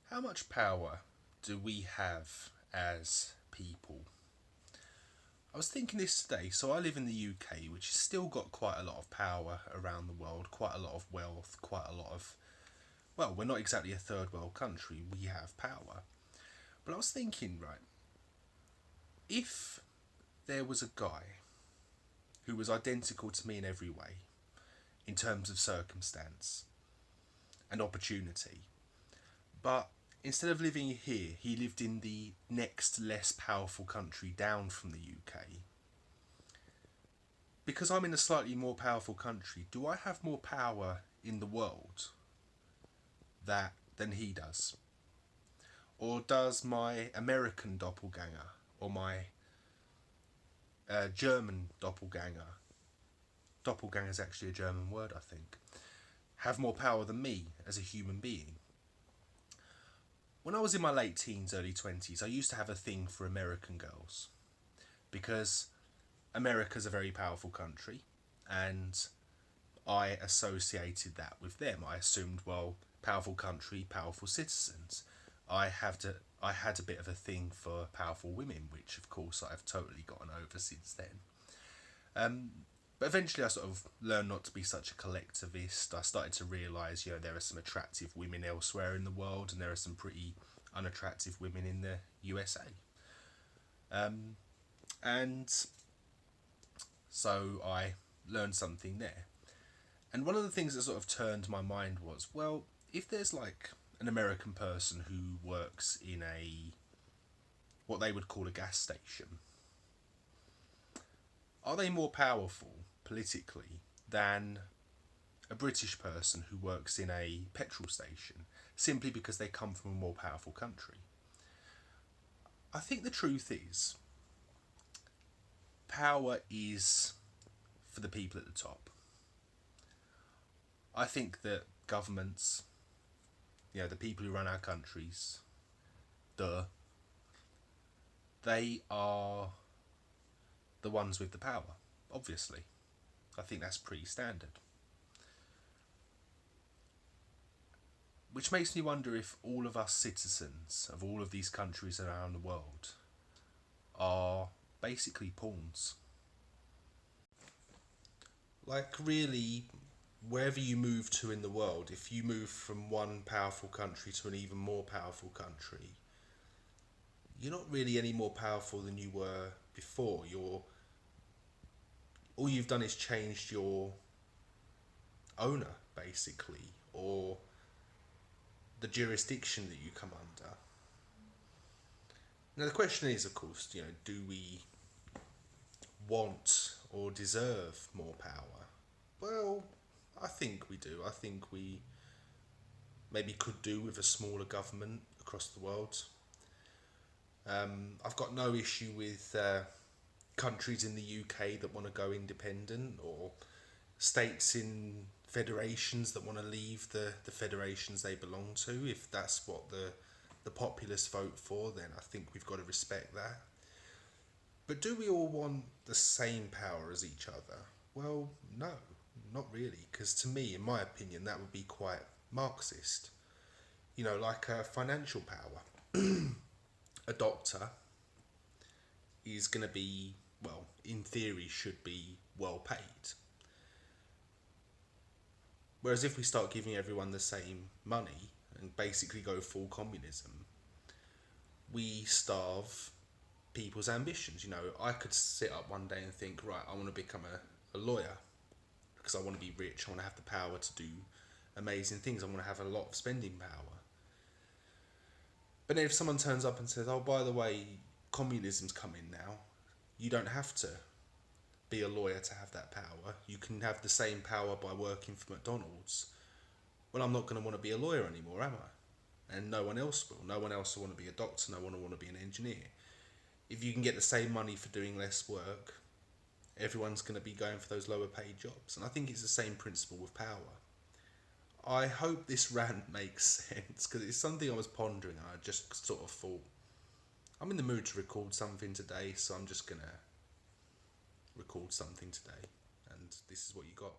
How much power do we have as people? I was thinking this today. So I live in the UK, which has still got quite a lot of power around the world, quite a lot of wealth, quite a lot of. Well, we're not exactly a third world country, we have power. But I was thinking, right, if there was a guy who was identical to me in every way, in terms of circumstance and opportunity, but instead of living here, he lived in the next less powerful country down from the UK. Because I'm in a slightly more powerful country, do I have more power in the world than he does? Or does my American doppelganger or my German doppelganger is actually a German word, I think, have more power than me as a human being? When I was in my late teens, early 20s, I used to have a thing for American girls because America's a very powerful country and I associated that with them. I assumed, well, powerful country, powerful citizens. I had a bit of a thing for powerful women, which of course I've totally gotten over since then. But eventually I sort of learned not to be such a collectivist. I started to realise, there are some attractive women elsewhere in the world and there are some pretty unattractive women in the USA. And so I learned something there. And one of the things that sort of turned my mind was, well, if there's like an American person who works in what they would call a gas station, are they more powerful politically than a British person who works in a petrol station simply because they come from a more powerful country? I think the truth is, power is for the people at the top. I think that governments, the people who run our countries, they are the ones with the power, obviously. I think that's pretty standard. Which makes me wonder if all of us citizens of all of these countries around the world are basically pawns. Like, really, wherever you move to in the world, if you move from one powerful country to an even more powerful country, you're not really any more powerful than you were before. All you've done is changed your owner, basically, or the jurisdiction that you come under. Now the question is, of course, do we want or deserve more power? Well, I think we do. I think we maybe could do with a smaller government across the world. I've got no issue with countries in the UK that want to go independent, or states in federations that want to leave the federations they belong to. If that's what the populace vote for, then I think we've got to respect that. But do we all want the same power as each other? Well, no, not really, because to me, in my opinion, that would be quite Marxist. Like financial power. A doctor is going to be, well, in theory, should be well paid. Whereas if we start giving everyone the same money and basically go full communism, we starve people's ambitions. I could sit up one day and think, right, I want to become a lawyer because I want to be rich, I want to have the power to do amazing things, I want to have a lot of spending power. But then if someone turns up and says, oh, by the way, communism's coming now, you don't have to be a lawyer to have that power. You can have the same power by working for McDonald's. Well, I'm not going to want to be a lawyer anymore, am I? And no one else will. No one else will want to be a doctor, no one will want to be an engineer. If you can get the same money for doing less work, everyone's going to be going for those lower paid jobs. And I think it's the same principle with power. I hope this rant makes sense, because it's something I was pondering and I just sort of thought, I'm in the mood to record something today, so I'm just going to record something today. And this is what you got.